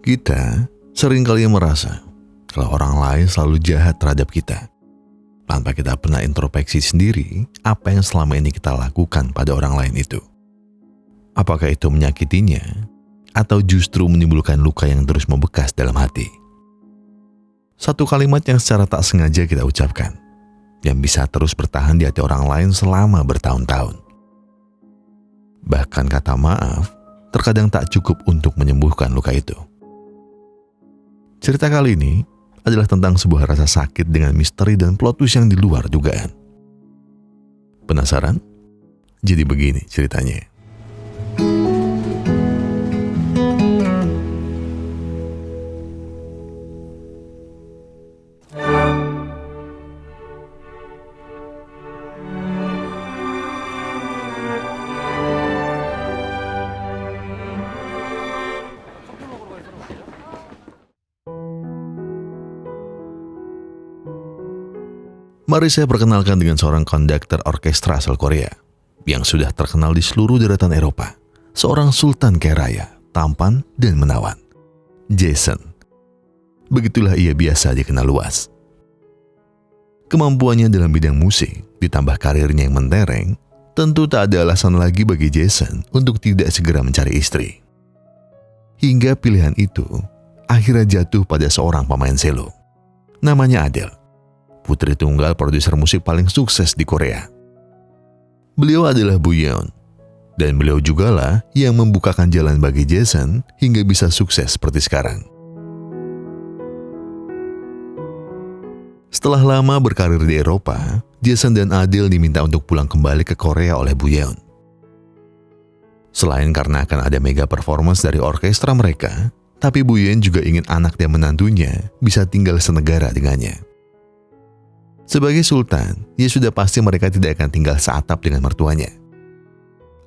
Kita seringkali merasa kalau orang lain selalu jahat terhadap kita, tanpa kita pernah introspeksi sendiri apa yang selama ini kita lakukan pada orang lain itu. Apakah itu menyakitinya, atau justru menimbulkan luka yang terus membekas dalam hati? Satu kalimat yang secara tak sengaja kita ucapkan, yang bisa terus bertahan di hati orang lain selama bertahun-tahun. Bahkan kata maaf, terkadang tak cukup untuk menyembuhkan luka itu. Cerita kali ini adalah tentang sebuah rasa sakit dengan misteri dan plot twist yang di luar dugaan. Penasaran? Jadi begini ceritanya. Mari saya perkenalkan dengan seorang konduktor orkestra asal Korea yang sudah terkenal di seluruh daratan Eropa. Seorang sultan kaya raya, tampan dan menawan. Jason. Begitulah ia biasa dikenal luas. Kemampuannya dalam bidang musik ditambah karirnya yang mentereng, tentu tak ada alasan lagi bagi Jason untuk tidak segera mencari istri. Hingga pilihan itu akhirnya jatuh pada seorang pemain cello. Namanya Adele. Putri tunggal produser musik paling sukses di Korea. Beliau adalah Bu Yeon, dan beliau jugalah yang membukakan jalan bagi Jason hingga bisa sukses seperti sekarang. Setelah lama berkarir di Eropa, Jason dan Adele diminta untuk pulang kembali ke Korea oleh Bu Yeon. Selain karena akan ada mega performance dari orkestra mereka, tapi Bu Yeon juga ingin anak dan menantunya bisa tinggal senegara dengannya. Sebagai sultan, ya sudah pasti mereka tidak akan tinggal seatap dengan mertuanya.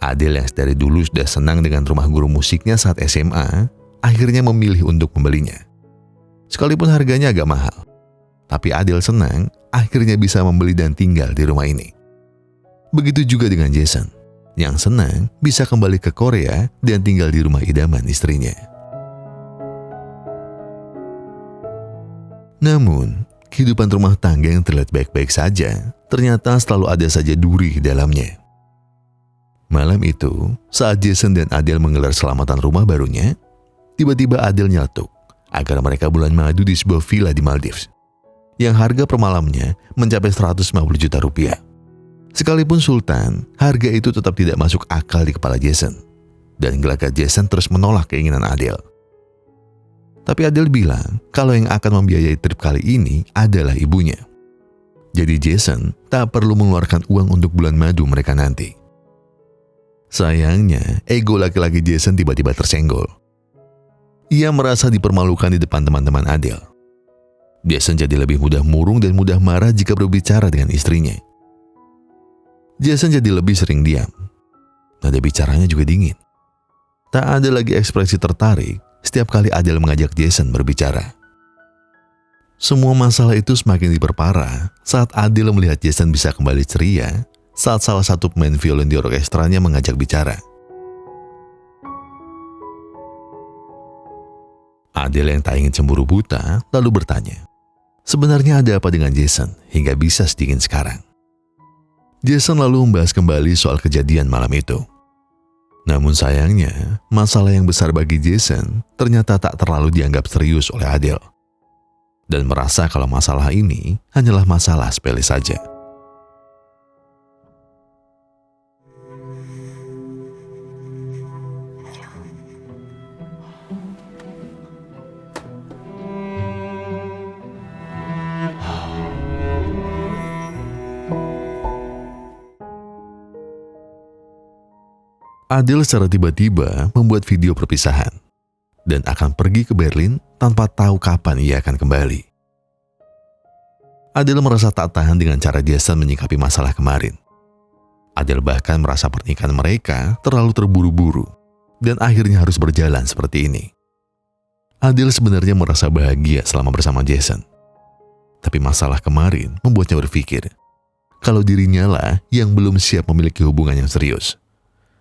Adele yang dari dulu sudah senang dengan rumah guru musiknya saat SMA, akhirnya memilih untuk membelinya. Sekalipun harganya agak mahal, tapi Adele senang akhirnya bisa membeli dan tinggal di rumah ini. Begitu juga dengan Jason, yang senang bisa kembali ke Korea dan tinggal di rumah idaman istrinya. Namun, kehidupan rumah tangga yang terlihat baik-baik saja, ternyata selalu ada saja duri di dalamnya. Malam itu, saat Jason dan Adele menggelar selamatan rumah barunya, tiba-tiba Adele nyeletuk agar mereka bulan madu di sebuah villa di Maldives, yang harga per malamnya mencapai 150 juta rupiah. Sekalipun sultan, harga itu tetap tidak masuk akal di kepala Jason, dan gelagat Jason terus menolak keinginan Adele. Tapi Adele bilang kalau yang akan membiayai trip kali ini adalah ibunya. Jadi Jason tak perlu mengeluarkan uang untuk bulan madu mereka nanti. Sayangnya, ego laki-laki Jason tiba-tiba tersenggol. Ia merasa dipermalukan di depan teman-teman Adele. Jason jadi lebih mudah murung dan mudah marah jika berbicara dengan istrinya. Jason jadi lebih sering diam. Nada bicaranya juga dingin. Tak ada lagi ekspresi tertarik setiap kali Adele mengajak Jason berbicara. Semua masalah itu semakin diperparah saat Adele melihat Jason bisa kembali ceria saat salah satu pemain violin di orkestranya mengajak bicara. Adele yang tak ingin cemburu buta lalu bertanya, sebenarnya ada apa dengan Jason hingga bisa sedingin sekarang? Jason lalu membahas kembali soal kejadian malam itu. Namun sayangnya, masalah yang besar bagi Jason ternyata tak terlalu dianggap serius oleh Adele. Dan merasa kalau masalah ini hanyalah masalah sepele saja. Adele secara tiba-tiba membuat video perpisahan dan akan pergi ke Berlin tanpa tahu kapan ia akan kembali. Adele merasa tak tahan dengan cara Jason menyikapi masalah kemarin. Adele bahkan merasa pernikahan mereka terlalu terburu-buru dan akhirnya harus berjalan seperti ini. Adele sebenarnya merasa bahagia selama bersama Jason. Tapi masalah kemarin membuatnya berpikir kalau dirinya lah yang belum siap memiliki hubungan yang serius.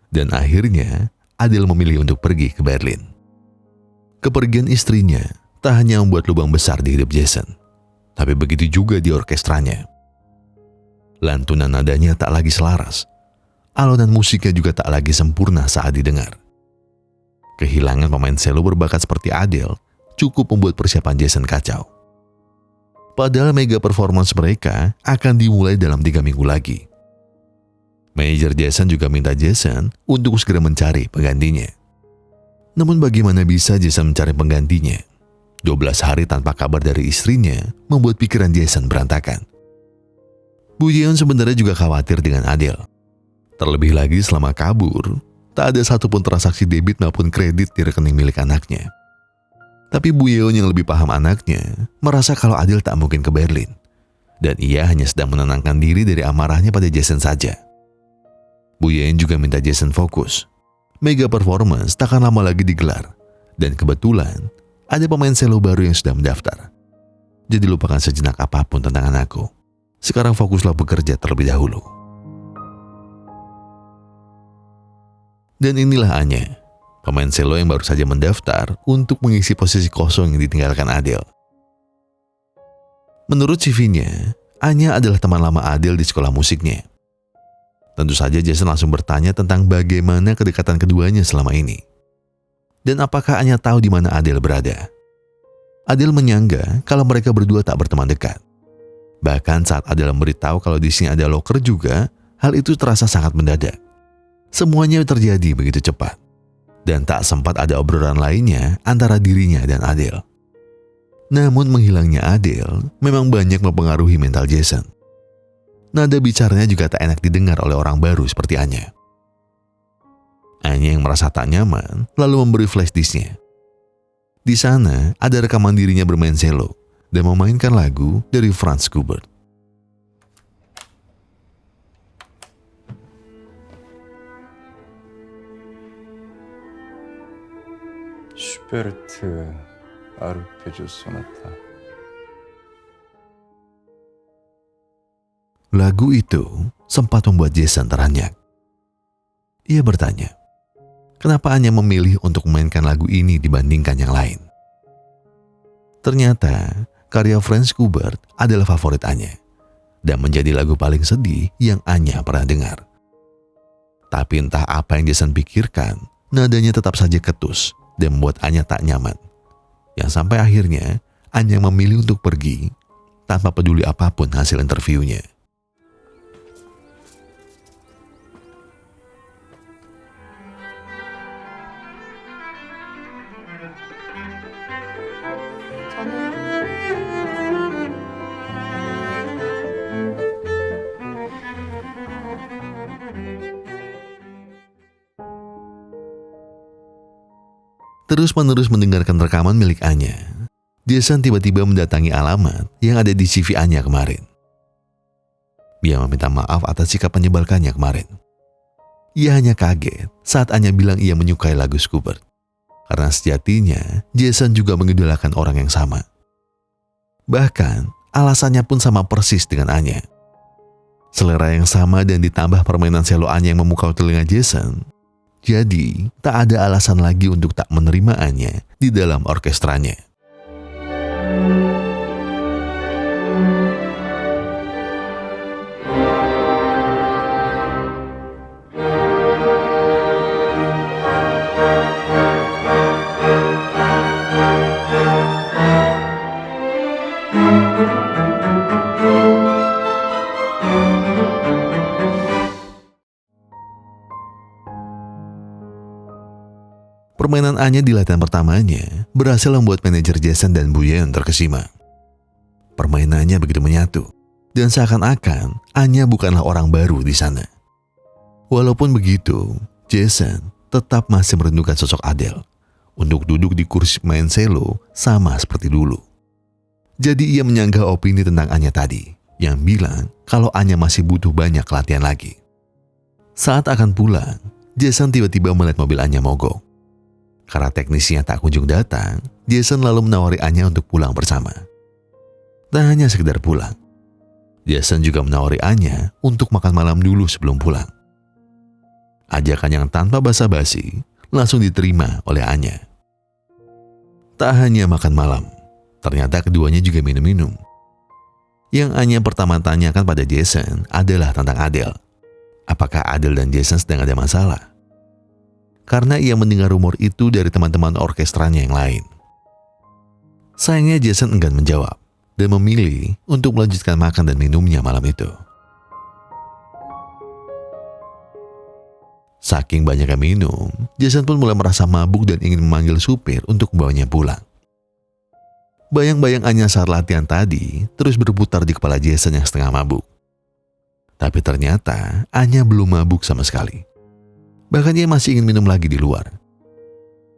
Dan akhirnya Adele memilih untuk pergi ke Berlin. Kepergian istrinya tak hanya membuat lubang besar di hidup Jason, tapi begitu juga di orkestranya. Lantunan nadanya tak lagi selaras. Alunan musiknya juga tak lagi sempurna saat didengar. Kehilangan pemain selo berbakat seperti Adele cukup membuat persiapan Jason kacau. Padahal mega performance mereka akan dimulai dalam 3 minggu lagi. Manajer Jason juga minta Jason untuk segera mencari penggantinya. Namun bagaimana bisa Jason mencari penggantinya? 12 hari tanpa kabar dari istrinya membuat pikiran Jason berantakan. Bu Yeon sebenarnya juga khawatir dengan Adele. Terlebih lagi selama kabur, tak ada satupun transaksi debit maupun kredit di rekening milik anaknya. Tapi Bu Yeon yang lebih paham anaknya merasa kalau Adele tak mungkin ke Berlin. Dan ia hanya sedang menenangkan diri dari amarahnya pada Jason saja. Bu Yeon juga minta Jason fokus. Mega performance takkan lama lagi digelar. Dan kebetulan ada pemain selo baru yang sudah mendaftar. Jadi lupakan sejenak apapun tentang anakku. Sekarang fokuslah bekerja terlebih dahulu. Dan inilah Anya, pemain selo yang baru saja mendaftar untuk mengisi posisi kosong yang ditinggalkan Adele. Menurut CV-nya, Anya adalah teman lama Adele di sekolah musiknya. Tentu saja Jason langsung bertanya tentang bagaimana kedekatan keduanya selama ini. Dan apakah Anya tahu di mana Adele berada? Adele menyangka kalau mereka berdua tak berteman dekat. Bahkan saat Adele memberitahu kalau di sini ada loker juga, hal itu terasa sangat mendadak. Semuanya terjadi begitu cepat. Dan tak sempat ada obrolan lainnya antara dirinya dan Adele. Namun menghilangnya Adele memang banyak mempengaruhi mental Jason. Nada bicaranya juga tak enak didengar oleh orang baru seperti Anya. Anya yang merasa tak nyaman lalu memberi flash disknya. Di sana ada rekaman dirinya bermain selo dan memainkan lagu dari Franz Schubert. 슈베르트 아르페지오 소나타. Lagu itu sempat membuat Jason teranyak. Ia bertanya, kenapa Anya memilih untuk memainkan lagu ini dibandingkan yang lain? Ternyata karya Franz Schubert adalah favorit Anya dan menjadi lagu paling sedih yang Anya pernah dengar. Tapi entah apa yang Jason pikirkan, nadanya tetap saja ketus dan membuat Anya tak nyaman. Yang sampai akhirnya Anya memilih untuk pergi tanpa peduli apapun hasil interviewnya. Terus-menerus mendengarkan rekaman milik Anya, Jason tiba-tiba mendatangi alamat yang ada di CV Anya kemarin. Dia meminta maaf atas sikap menyebalkannya kemarin. Ia hanya kaget saat Anya bilang ia menyukai lagu Schubert. Karena sejatinya Jason juga mengidolakan orang yang sama. Bahkan alasannya pun sama persis dengan Anya. Selera yang sama dan ditambah permainan selo Anya yang memukau telinga Jason. Jadi, tak ada alasan lagi untuk tak menerima Anya di dalam orkestranya. Permainan Anya di latihan pertamanya berhasil membuat manajer Jason dan Bu Yeon terkesima. Permainannya begitu menyatu, dan seakan-akan Anya bukanlah orang baru di sana. Walaupun begitu, Jason tetap masih merindukan sosok Adele untuk duduk di kursi main selo sama seperti dulu. Jadi ia menyanggah opini tentang Anya tadi, yang bilang kalau Anya masih butuh banyak latihan lagi. Saat akan pulang, Jason tiba-tiba melihat mobil Anya mogok. Karena teknisnya tak kunjung datang, Jason lalu menawari Anya untuk pulang bersama. Tak hanya sekedar pulang, Jason juga menawari Anya untuk makan malam dulu sebelum pulang. Ajakan yang tanpa basa-basi langsung diterima oleh Anya. Tak hanya makan malam, ternyata keduanya juga minum-minum. Yang Anya pertama tanyakan pada Jason adalah tentang Adele. Apakah Adele dan Jason sedang ada masalah? Karena ia mendengar rumor itu dari teman-teman orkestranya yang lain. Sayangnya Jason enggan menjawab dan memilih untuk melanjutkan makan dan minumnya malam itu. Saking banyaknya minum, Jason pun mulai merasa mabuk dan ingin memanggil supir untuk membawanya pulang. Bayang-bayang Anya saat latihan tadi terus berputar di kepala Jason yang setengah mabuk. Tapi ternyata Anya belum mabuk sama sekali. Bahkan ia masih ingin minum lagi di luar.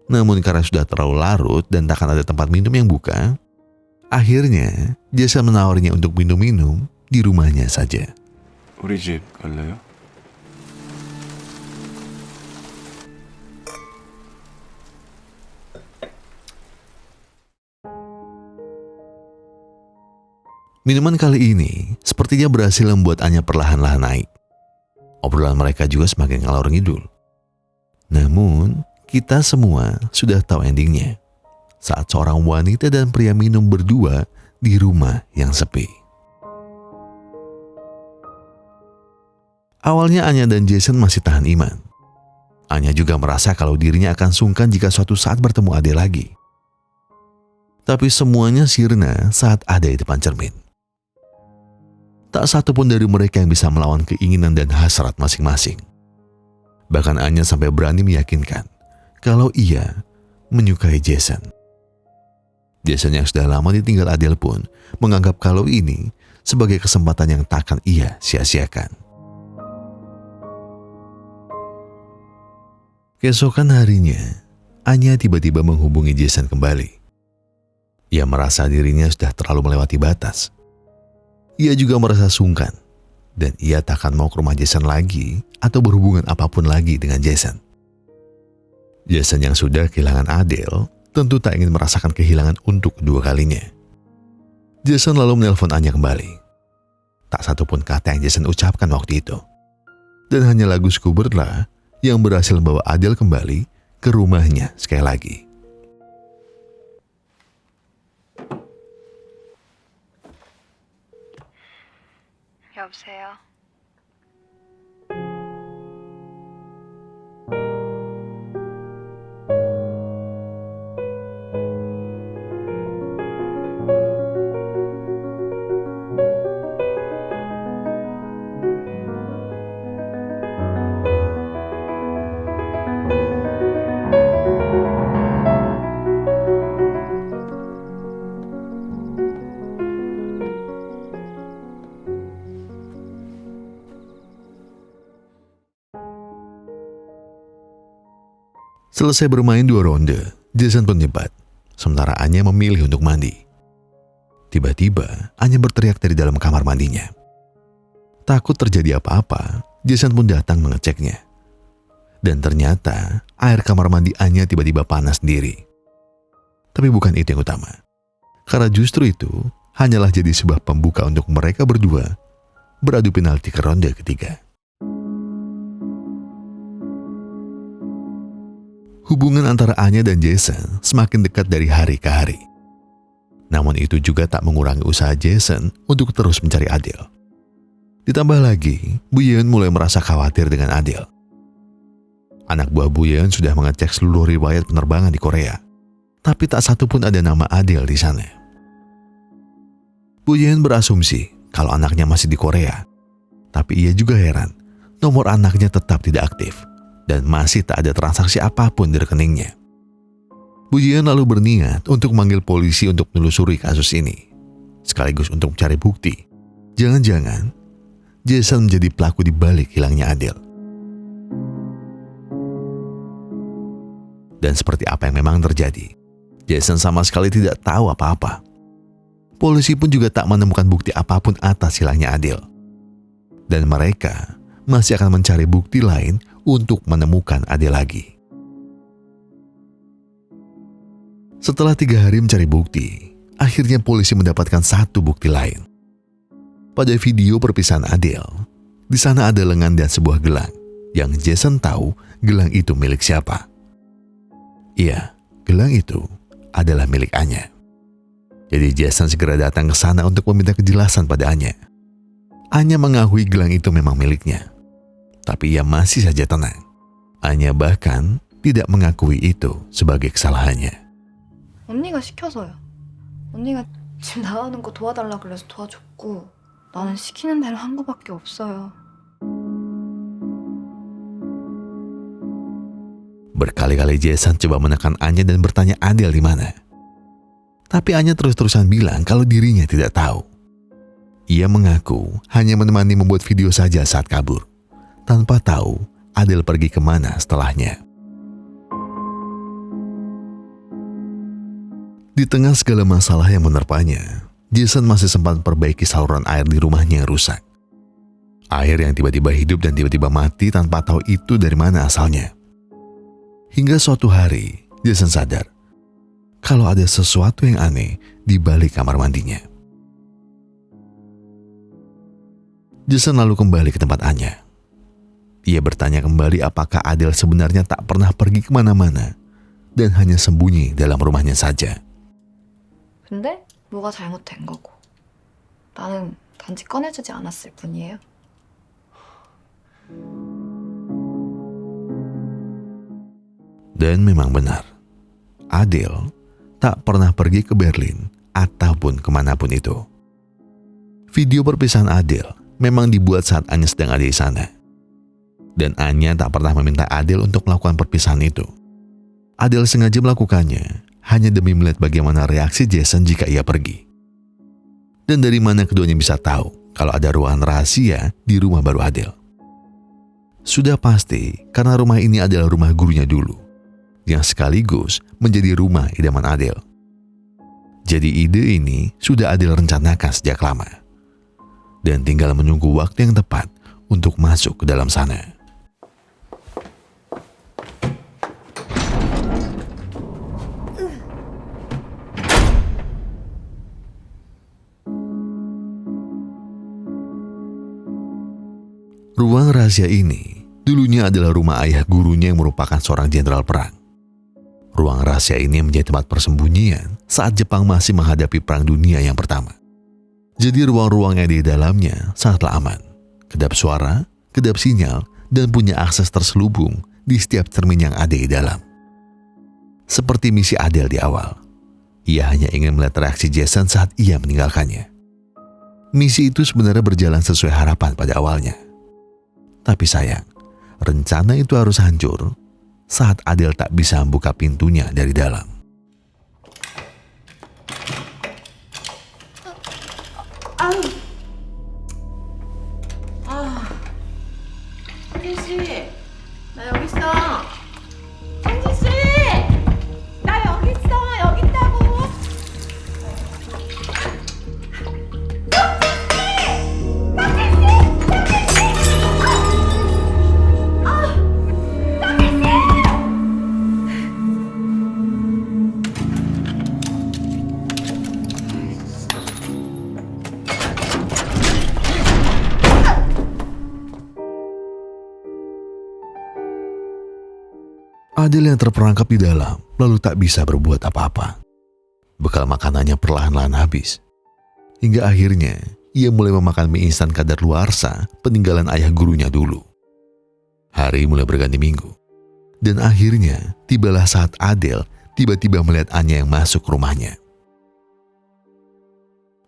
Namun karena sudah terlalu larut dan takkan ada tempat minum yang buka, akhirnya Jason menawarinya untuk minum-minum di rumahnya saja. 우리 집 갈래요? Minuman kali ini sepertinya berhasil membuat Anya perlahan-lahan naik. Obrolan mereka juga semakin ngalor ngidul. Namun, kita semua sudah tahu endingnya. Saat seorang wanita dan pria minum berdua di rumah yang sepi. Awalnya Anya dan Jason masih tahan iman. Anya juga merasa kalau dirinya akan sungkan jika suatu saat bertemu Adele lagi. Tapi semuanya sirna saat ada di depan cermin. Tak satu pun dari mereka yang bisa melawan keinginan dan hasrat masing-masing. Bahkan Anya sampai berani meyakinkan kalau ia menyukai Jason. Jason yang sudah lama ditinggal Adele pun menganggap kalau ini sebagai kesempatan yang takkan ia sia-siakan. Keesokan harinya, Anya tiba-tiba menghubungi Jason kembali. Ia merasa dirinya sudah terlalu melewati batas. Ia juga merasa sungkan dan ia takkan mau ke rumah Jason lagi atau berhubungan apapun lagi dengan Jason. Jason yang sudah kehilangan Adele tentu tak ingin merasakan kehilangan untuk kedua kalinya. Jason lalu menelpon Anya kembali. Tak satu pun kata yang Jason ucapkan waktu itu. Dan hanya lagu Scuberlah yang berhasil membawa Adele kembali ke rumahnya sekali lagi. 여보세요? Selesai bermain 2 ronde, Jason pun nyebat, sementara Anya memilih untuk mandi. Tiba-tiba, Anya berteriak dari dalam kamar mandinya. Takut terjadi apa-apa, Jason pun datang mengeceknya. Dan ternyata, air kamar mandi Anya tiba-tiba panas sendiri. Tapi bukan itu yang utama. Karena justru itu, hanyalah jadi sebuah pembuka untuk mereka berdua beradu penalti ke ronde ketiga. Hubungan antara Anya dan Jason semakin dekat dari hari ke hari. Namun itu juga tak mengurangi usaha Jason untuk terus mencari Adele. Ditambah lagi, Bu Yeon mulai merasa khawatir dengan Adele. Anak buah Bu Yeon sudah mengecek seluruh riwayat penerbangan di Korea, tapi tak satu pun ada nama Adele di sana. Bu Yeon berasumsi kalau anaknya masih di Korea, tapi ia juga heran nomor anaknya tetap tidak aktif dan masih tak ada transaksi apapun di rekeningnya. Bu Yeon lalu berniat untuk memanggil polisi untuk menelusuri kasus ini, sekaligus untuk mencari bukti. Jangan-jangan Jason menjadi pelaku di balik hilangnya Adele. Dan seperti apa yang memang terjadi, Jason sama sekali tidak tahu apa-apa. Polisi pun juga tak menemukan bukti apapun atas hilangnya Adele. Dan mereka masih akan mencari bukti lain untuk menemukan Adele lagi. Setelah 3 hari mencari bukti, akhirnya polisi mendapatkan satu bukti lain. Pada video perpisahan Adele, di sana ada lengan dan sebuah gelang yang Jason tahu gelang itu milik siapa. Iya, gelang itu adalah milik Anya. Jadi Jason segera datang ke sana untuk meminta kejelasan pada Anya. Anya mengakui gelang itu memang miliknya. Tapi ia masih saja tenang. Anya bahkan tidak mengakui itu sebagai kesalahannya. 언니가 시켜서요. 언니가 집 나가는 거 도와달라 그래서 도와줬고 나는 시키는 대로 한 거밖에 없어요. Berkali-kali Jason coba menekan Anya dan bertanya Adele di mana. Tapi Anya terus-terusan bilang kalau dirinya tidak tahu. Ia mengaku hanya menemani membuat video saja saat kabur, tanpa tahu Adele pergi kemana setelahnya. Di tengah segala masalah yang menerpanya, Jason masih sempat perbaiki saluran air di rumahnya yang rusak. Air yang tiba-tiba hidup dan tiba-tiba mati tanpa tahu itu dari mana asalnya. Hingga suatu hari, Jason sadar kalau ada sesuatu yang aneh di balik kamar mandinya. Jason lalu kembali ke tempat Anya. Ia bertanya kembali apakah Adele sebenarnya tak pernah pergi kemana-mana dan hanya sembunyi dalam rumahnya saja. 근데 뭐가 잘못된 거고 나는 단지 꺼내주지 않았을 뿐이에요. Dan memang benar, Adele tak pernah pergi ke Berlin ataupun kemanapun itu. Video perpisahan Adele memang dibuat saat Anya sedang ada di sana. Dan Anya tak pernah meminta Adele untuk melakukan perpisahan itu. Adele sengaja melakukannya hanya demi melihat bagaimana reaksi Jason jika ia pergi. Dan dari mana keduanya bisa tahu kalau ada ruangan rahasia di rumah baru Adele? Sudah pasti karena rumah ini adalah rumah gurunya dulu, yang sekaligus menjadi rumah idaman Adele. Jadi ide ini sudah Adele rencanakan sejak lama. Dan tinggal menunggu waktu yang tepat untuk masuk ke dalam sana. Ruang rahasia ini dulunya adalah rumah ayah gurunya yang merupakan seorang jenderal perang. Ruang rahasia ini menjadi tempat persembunyian saat Jepang masih menghadapi Perang Dunia yang pertama. Jadi ruang-ruang yang di dalamnya sangatlah aman, kedap suara, kedap sinyal, dan punya akses terselubung di setiap cermin yang ada di dalam. Seperti misi Adele di awal, ia hanya ingin melihat reaksi Jason saat ia meninggalkannya. Misi itu sebenarnya berjalan sesuai harapan pada awalnya. Tapi sayang, rencana itu harus hancur saat Adele tak bisa membuka pintunya dari dalam. 성진 씨, 나 여기 있어. 성진 씨, 나 여기 있어. 여기 있다고. Adele yang terperangkap di dalam lalu tak bisa berbuat apa-apa. Bekal makanannya perlahan-lahan habis. Hingga akhirnya ia mulai memakan mie instan kadaluarsa peninggalan ayah gurunya dulu. Hari mulai berganti minggu. Dan akhirnya tibalah saat Adele tiba-tiba melihat Anya yang masuk ke rumahnya.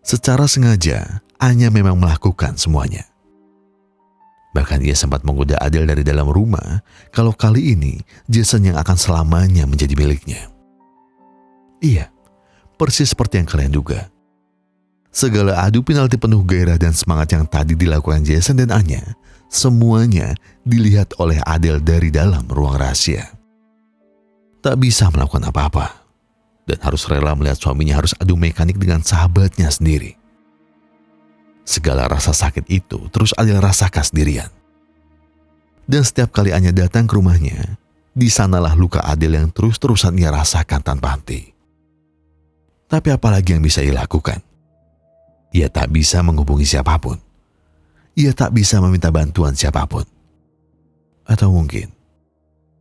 Secara sengaja, Anya memang melakukan semuanya. Bahkan ia sempat menggoda Adele dari dalam rumah kalau kali ini Jason yang akan selamanya menjadi miliknya. Iya, persis seperti yang kalian duga. Segala adu penalti penuh gairah dan semangat yang tadi dilakukan Jason dan Anya, semuanya dilihat oleh Adele dari dalam ruang rahasia. Tak bisa melakukan apa-apa, dan harus rela melihat suaminya harus adu mekanik dengan sahabatnya sendiri. Segala rasa sakit itu terus Adele rasakan sendirian. Dan setiap kali Anya datang ke rumahnya, di sanalah luka Adele yang terus-terusan ia rasakan tanpa henti. Tapi apalagi yang bisa ia lakukan? Ia tak bisa menghubungi siapapun. Ia tak bisa meminta bantuan siapapun. Atau mungkin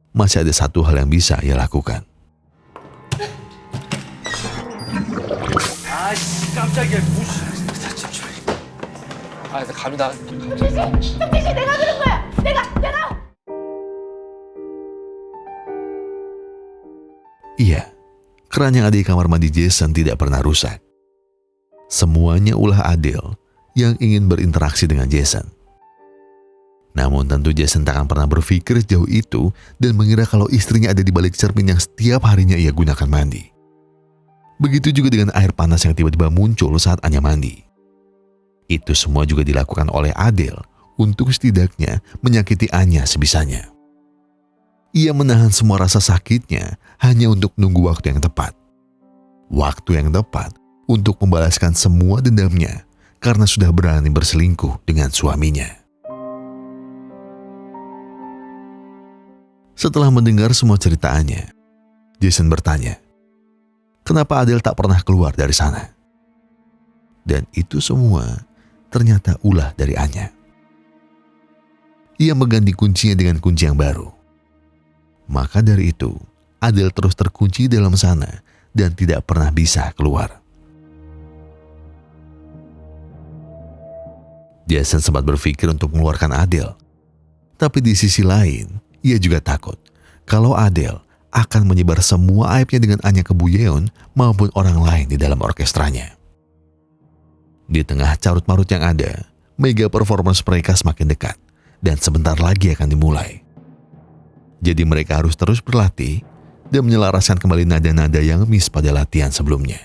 masih ada satu hal yang bisa ia lakukan. 깜짝이야. 무슨. 아, 갑니다. Iya, keran yang ada di kamar mandi Jason tidak pernah rusak. Semuanya ulah Adele yang ingin berinteraksi dengan Jason. Namun tentu Jason tak akan pernah berpikir jauh itu dan mengira kalau istrinya ada di balik cermin yang setiap harinya ia gunakan mandi. Begitu juga dengan air panas yang tiba-tiba muncul saat Anya mandi. Itu semua juga dilakukan oleh Adele untuk setidaknya menyakiti Anya sebisanya. Ia menahan semua rasa sakitnya hanya untuk menunggu waktu yang tepat. Waktu yang tepat untuk membalaskan semua dendamnya karena sudah berani berselingkuh dengan suaminya. Setelah mendengar semua ceritaannya, Jason bertanya, kenapa Adele tak pernah keluar dari sana? Dan itu semua ternyata ulah dari Anya. Ia mengganti kuncinya dengan kunci yang baru. Maka dari itu, Adele terus terkunci dalam sana dan tidak pernah bisa keluar. Jason sempat berpikir untuk mengeluarkan Adele. Tapi di sisi lain, ia juga takut kalau Adele akan menyebar semua aibnya dengan Anya ke Bu Yeon maupun orang lain di dalam orkestranya. Di tengah carut-marut yang ada, mega performance mereka semakin dekat dan sebentar lagi akan dimulai. Jadi mereka harus terus berlatih dan menyelaraskan kembali nada-nada yang miss pada latihan sebelumnya.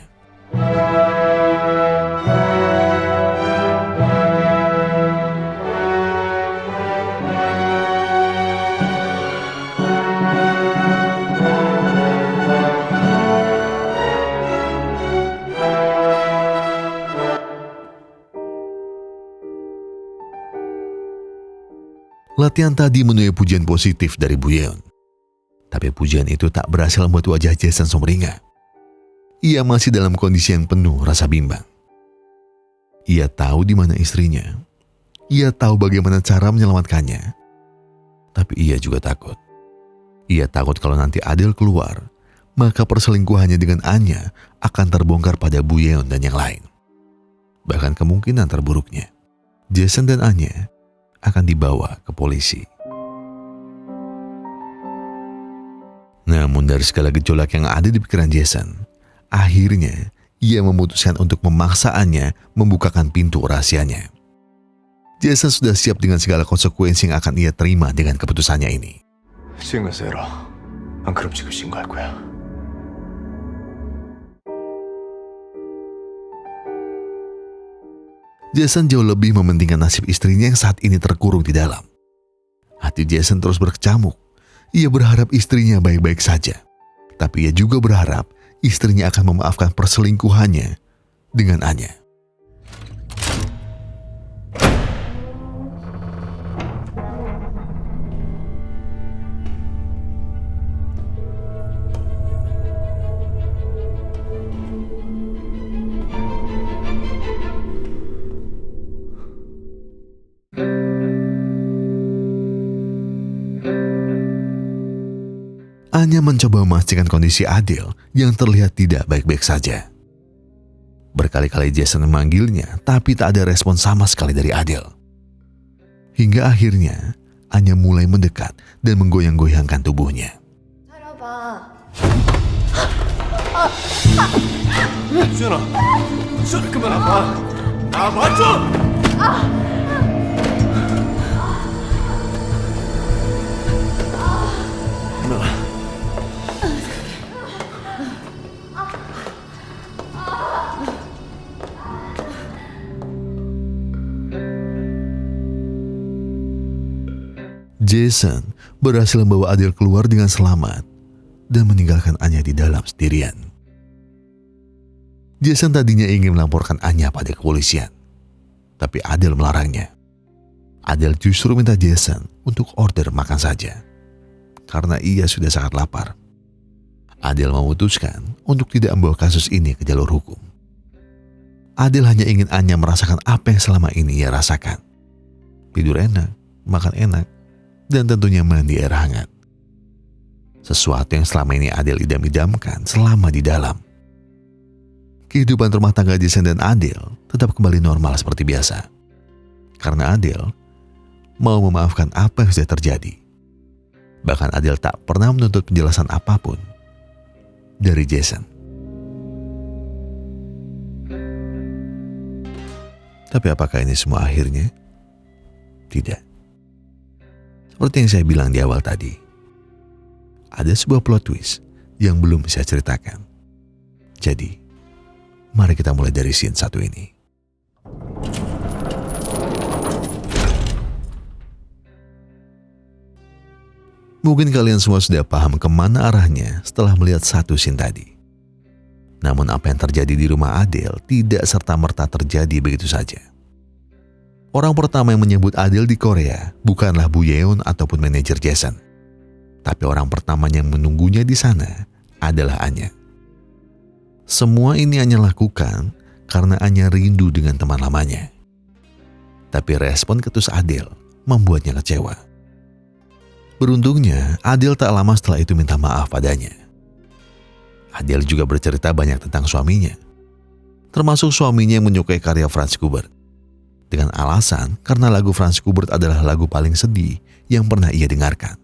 Latihan tadi menuai pujian positif dari Bu Yeon. Tapi pujian itu tak berhasil membuat wajah Jason sumringah. Ia masih dalam kondisi yang penuh rasa bimbang. Ia tahu di mana istrinya. Ia tahu bagaimana cara menyelamatkannya. Tapi ia juga takut. Ia takut kalau nanti Adele keluar, maka perselingkuhannya dengan Anya akan terbongkar pada Bu Yeon dan yang lain. Bahkan kemungkinan terburuknya, Jason dan Anya akan dibawa ke polisi. Namun dari segala gejolak yang ada di pikiran Jason, akhirnya ia memutuskan untuk memaksa Anya membukakan pintu rahasianya. Jason sudah siap dengan segala konsekuensi yang akan ia terima dengan keputusannya ini. 신고해서 해라. 안 그럼 지금 신고할 거야. Jason jauh lebih mementingkan nasib istrinya yang saat ini terkurung di dalam. Hati Jason terus berkecamuk. Ia berharap istrinya baik-baik saja. Tapi ia juga berharap istrinya akan memaafkan perselingkuhannya dengan Anya. Anya mencoba memastikan kondisi Adele yang terlihat tidak baik-baik saja. Berkali-kali Jason memanggilnya, tapi tak ada respon sama sekali dari Adele. Hingga akhirnya, Anya mulai mendekat dan menggoyang-goyangkan tubuhnya. 수연아, 수연아 그만 아파. 나 맞죠? Jason berhasil membawa Adele keluar dengan selamat dan meninggalkan Anya di dalam sendirian. Jason tadinya ingin melaporkan Anya pada kepolisian, tapi Adele melarangnya. Adele justru minta Jason untuk order makan saja, karena ia sudah sangat lapar. Adele memutuskan untuk tidak membawa kasus ini ke jalur hukum. Adele hanya ingin Anya merasakan apa yang selama ini ia rasakan. Tidur enak, makan enak, dan tentunya mandi air hangat. Sesuatu yang selama ini Adele idam-idamkan selama di dalam. kehidupan rumah tangga Jason dan Adele tetap kembali normal seperti biasa. Karena Adele mau memaafkan apa yang sudah terjadi. Bahkan Adele tak pernah menuntut penjelasan apapun dari Jason. Tapi apakah ini semua akhirnya? Tidak. Seperti yang saya bilang di awal tadi, ada sebuah plot twist yang belum saya ceritakan. Jadi, mari kita mulai dari scene satu ini. Mungkin kalian semua sudah paham kemana arahnya setelah melihat satu scene tadi. Namun apa yang terjadi di rumah Adele tidak serta-merta terjadi begitu saja. Orang pertama yang menyebut Adele di Korea bukanlah Bu Yeon ataupun manajer Jason. Tapi orang pertama yang menunggunya di sana adalah Anya. Semua ini Anya lakukan karena Anya rindu dengan teman lamanya. Tapi respon ketus Adele membuatnya kecewa. Beruntungnya, Adele tak lama setelah itu minta maaf padanya. Adele juga bercerita banyak tentang suaminya, termasuk suaminya yang menyukai karya Franz Schubert, dengan alasan karena lagu Franz Schubert adalah lagu paling sedih yang pernah ia dengarkan.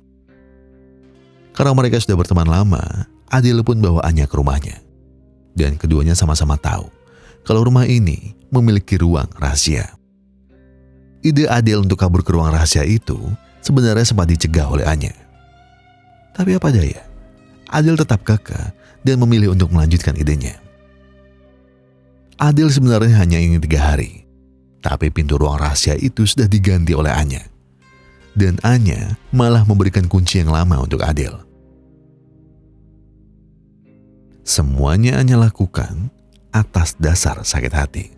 Karena mereka sudah berteman lama, Adele pun bawa Anya ke rumahnya. Dan keduanya sama-sama tahu kalau rumah ini memiliki ruang rahasia. Ide Adele untuk kabur ke ruang rahasia itu sebenarnya sempat dicegah oleh Anya. Tapi apa daya, Adele tetap kekeh dan memilih untuk melanjutkan idenya. Adele sebenarnya hanya ingin 3 hari, tapi pintu ruang rahasia itu sudah diganti oleh Anya. Dan Anya malah memberikan kunci yang lama untuk Adele. Semuanya Anya lakukan atas dasar sakit hati.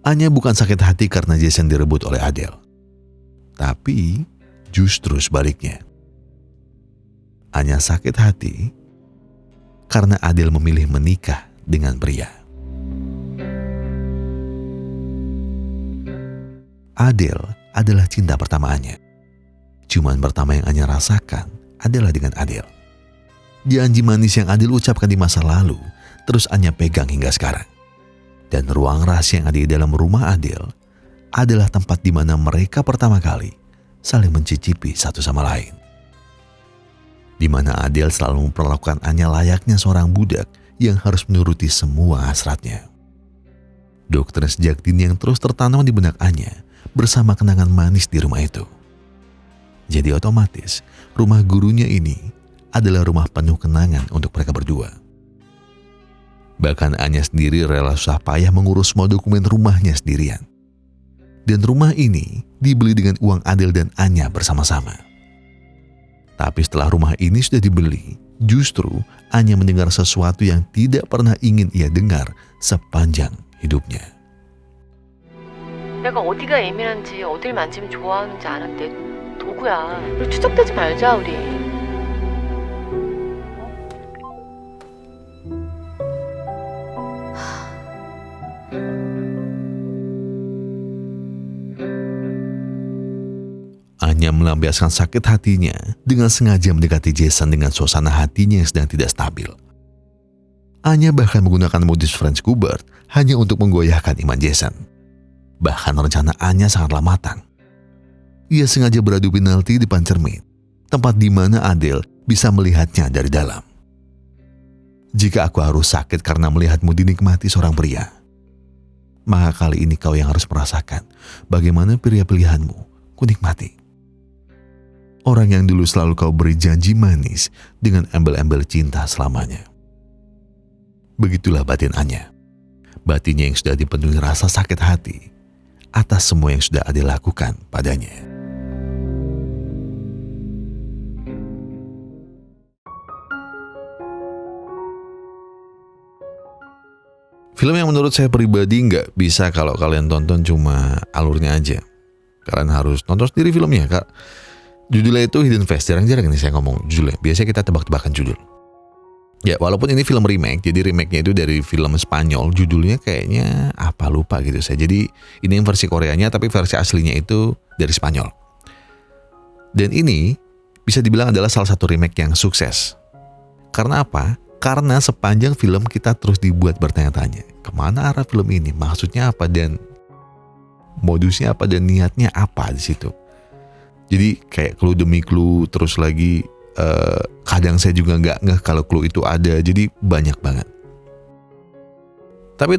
Anya bukan sakit hati karena Jason direbut oleh Adele, tapi justru sebaliknya. Anya sakit hati karena Adele memilih menikah dengan pria. Adele adalah cinta pertama Anya. Cuman pertama yang Anya rasakan adalah dengan Adele. Janji manis yang Adele ucapkan di masa lalu terus Anya pegang hingga sekarang. Dan ruang rahasia yang ada di dalam rumah Adele adalah tempat di mana mereka pertama kali saling mencicipi satu sama lain. Di mana Adele selalu memperlakukan Anya layaknya seorang budak yang harus menuruti semua hasratnya. Doktrin sejak dini yang terus tertanam di benak Anya bersama kenangan manis di rumah itu. Jadi otomatis rumah gurunya ini adalah rumah penuh kenangan untuk mereka berdua. Bahkan Anya sendiri rela susah payah mengurus semua dokumen rumahnya sendirian. Dan rumah ini dibeli dengan uang Adele dan Anya bersama-sama. Tapi setelah rumah ini sudah dibeli, justru Anya mendengar sesuatu yang tidak pernah ingin ia dengar sepanjang hidupnya. 내가 어디가 예민한지 어딜 만지면 좋아하는지 아는 내 도구야. 우리 추적되지 말자 우리. Anya melampiaskan sakit hatinya dengan sengaja mendekati Jason dengan suasana hatinya yang sedang tidak stabil. Anya bahkan menggunakan modus Franz Schubert hanya untuk menggoyahkan iman Jason. Bahkan rencana Anya sangatlah matang. Ia sengaja beradu penalti di depan cermin, tempat di mana Adele bisa melihatnya dari dalam. Jika aku harus sakit karena melihatmu dinikmati seorang pria, maka kali ini kau yang harus merasakan bagaimana pria pilihanmu ku nikmati. Orang yang dulu selalu kau beri janji manis dengan embel-embel cinta selamanya. Begitulah batin Anya. Batinnya yang sudah dipenuhi rasa sakit hati atas semua yang sudah Adele lakukan padanya. Film yang menurut saya pribadi nggak bisa kalau kalian tonton cuma alurnya aja. Kalian harus nonton sendiri filmnya, Kak. Judulnya itu Hidden Face. Jarang-jarang ini saya ngomong judulnya. Biasanya kita tebak-tebakan judul. Ya, walaupun ini film remake, jadi remake-nya itu dari film Spanyol, judulnya kayaknya apa lupa gitu saya. Jadi ini yang versi Koreanya, tapi versi aslinya itu dari Spanyol. Dan ini bisa dibilang adalah salah satu remake yang sukses. Karena apa? Karena sepanjang film kita terus dibuat bertanya-tanya, kemana arah film ini, maksudnya apa, dan modusnya apa, dan niatnya apa di situ. Jadi kayak clue demi clue, terus lagi kadang saya juga nggak ngeh kalau clue itu ada, jadi banyak banget. Tapi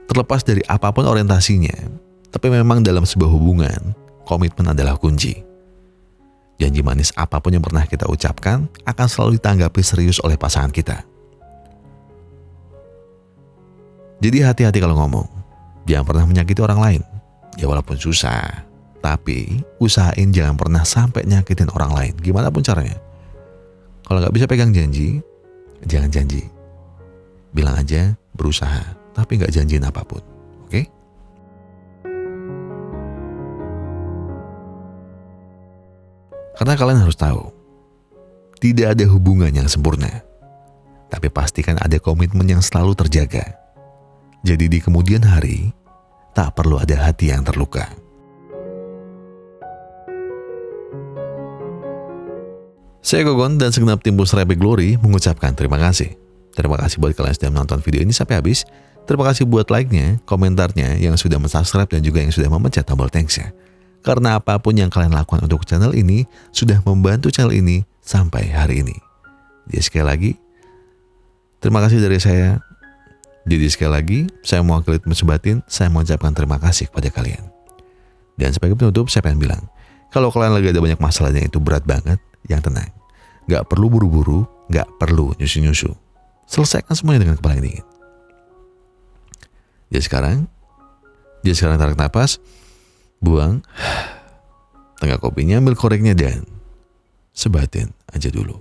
terlepas dari apapun orientasinya, tapi memang dalam sebuah hubungan, komitmen adalah kunci. Janji manis apapun yang pernah kita ucapkan akan selalu ditanggapi serius oleh pasangan kita. Jadi hati-hati kalau ngomong. Jangan pernah menyakiti orang lain. Ya walaupun susah, tapi usahain jangan pernah sampai nyakitin orang lain. Gimana pun caranya. Kalau nggak bisa pegang janji, jangan janji. Bilang aja berusaha, tapi nggak janjiin apapun. Oke? Karena kalian harus tahu, tidak ada hubungan yang sempurna. Tapi pastikan ada komitmen yang selalu terjaga. Jadi di kemudian hari, tak perlu ada hati yang terluka. Saya Gogon dan segenap tim Pusra Epic Glory mengucapkan terima kasih. Terima kasih buat kalian yang sudah menonton video ini sampai habis. Terima kasih buat like-nya, komentarnya, yang sudah subscribe dan juga yang sudah memencet tombol thanks-nya. Karena apapun yang kalian lakukan untuk channel ini sudah membantu channel ini sampai hari ini. Jadi sekali lagi, terima kasih dari saya. Jadi sekali lagi, saya mau akhiri Batin, saya mau ucapkan terima kasih kepada kalian. Dan sebagai penutup, saya pengen bilang, kalau kalian lagi ada banyak masalah yang itu berat banget, yang tenang. Gak perlu buru-buru, gak perlu nyusu-nyusu. Selesaikan semuanya dengan kepala yang dingin. Jadi sekarang tarik napas, buang, tengah kopinya, ambil koreknya, dan sebatin aja dulu.